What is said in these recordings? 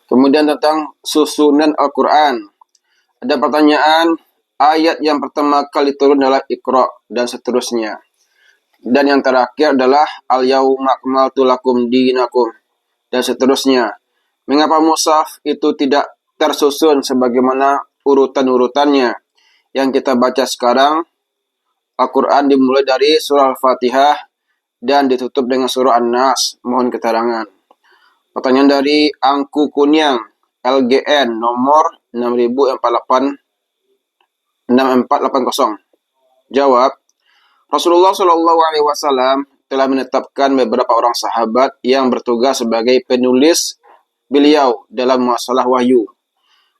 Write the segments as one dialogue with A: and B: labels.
A: Kemudian tentang susunan Al-Quran. Ada pertanyaan, ayat yang pertama kali turun adalah Iqra dan seterusnya. Dan yang terakhir adalah Al-Yauma akmaltu lakum dinakum dan seterusnya. Mengapa mushaf itu tidak tersusun sebagaimana urutan-urutannya? Yang kita baca sekarang, Al-Quran dimulai dari surah Al-Fatihah dan ditutup dengan surah An-Nas. Mohon keterangan. Pertanyaan dari Angku Kunyang, LGN nomor 6480. Jawab, Rasulullah Shallallahu Alaihi Wasallam telah menetapkan beberapa orang sahabat yang bertugas sebagai penulis beliau dalam masalah wahyu.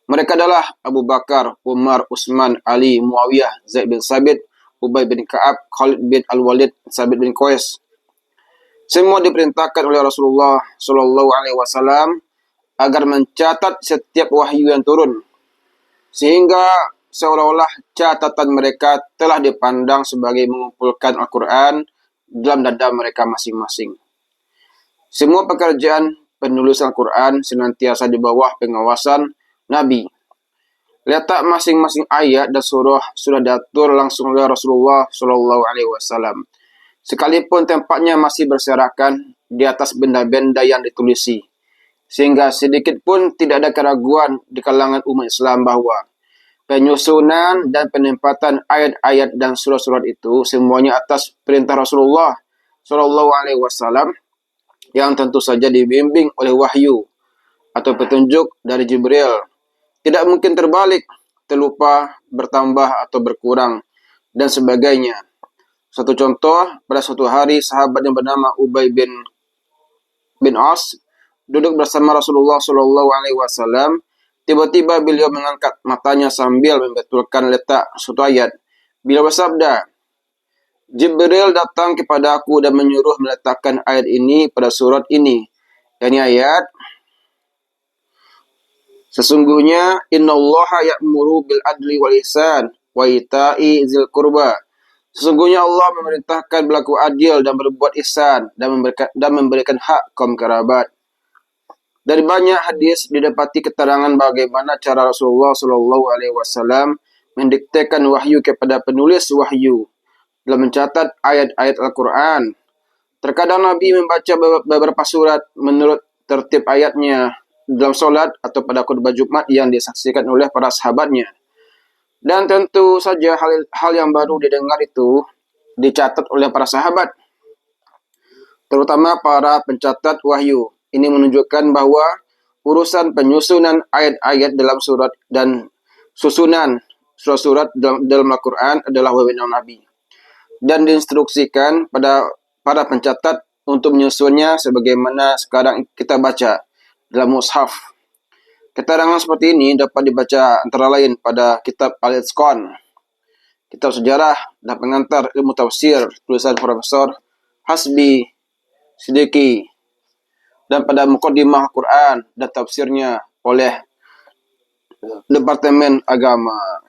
A: Mereka adalah Abu Bakar, Umar, Utsman, Ali, Muawiyah, Zaid bin Sabit, Ubay bin Ka'ab, Khalid bin Al-Walid, Sabit bin Qais. Semua diperintahkan oleh Rasulullah Shallallahu Alaihi Wasallam agar mencatat setiap wahyu yang turun, sehingga seolah-olah catatan mereka telah dipandang sebagai mengumpulkan Al-Quran dalam dada mereka masing-masing. Semua pekerjaan penulisan Al-Quran senantiasa di bawah pengawasan Nabi. Letak masing-masing ayat dan surah sudah diatur langsung oleh Rasulullah Shallallahu Alaihi Wasallam. Sekalipun tempatnya masih berserakan di atas benda-benda yang ditulisi, sehingga sedikit pun tidak ada keraguan di kalangan umat Islam bahwa penyusunan dan penempatan ayat-ayat dan surat-surat itu semuanya atas perintah Rasulullah Shallallahu Alaihi Wasallam yang tentu saja dibimbing oleh wahyu atau petunjuk dari Jibril. Tidak mungkin terbalik, terlupa, bertambah atau berkurang dan sebagainya. Satu contoh, pada suatu hari sahabat yang bernama Ubay bin As duduk bersama Rasulullah Shallallahu Alaihi Wasallam. Tiba-tiba beliau mengangkat matanya sambil membetulkan letak suatu ayat. Beliau bersabda, Jibril datang kepada aku dan menyuruh meletakkan ayat ini pada surat ini. Yani ayat, sesungguhnya innallaha ya'muru bil adli wal ihsan wa ita'i dzil qurba. Sesungguhnya Allah memerintahkan berlaku adil dan berbuat ihsan dan memberikan hak kaum kerabat. Dari banyak hadis didapati keterangan bagaimana cara Rasulullah Shallallahu Alaihi Wasallam mendiktekan wahyu kepada penulis wahyu dalam mencatat ayat-ayat Al-Quran. Terkadang Nabi membaca beberapa surat menurut tertib ayatnya dalam solat atau pada khutbah Jumat yang disaksikan oleh para sahabatnya. Dan tentu saja hal yang baru didengar itu dicatat oleh para sahabat, terutama para pencatat wahyu. Ini menunjukkan bahwa urusan penyusunan ayat-ayat dalam surat dan susunan surat-surat dalam Al-Quran adalah wewenang Nabi. Dan diinstruksikan pada para pencatat untuk menyusunnya sebagaimana sekarang kita baca dalam mushaf. Keterangan seperti ini dapat dibaca antara lain pada kitab Al-Itqan, kitab sejarah dan pengantar ilmu tafsir tulisan Profesor Hasbi Siddiqi, dan pada Muqaddimah Al-Quran dan tafsirnya oleh Departemen Agama.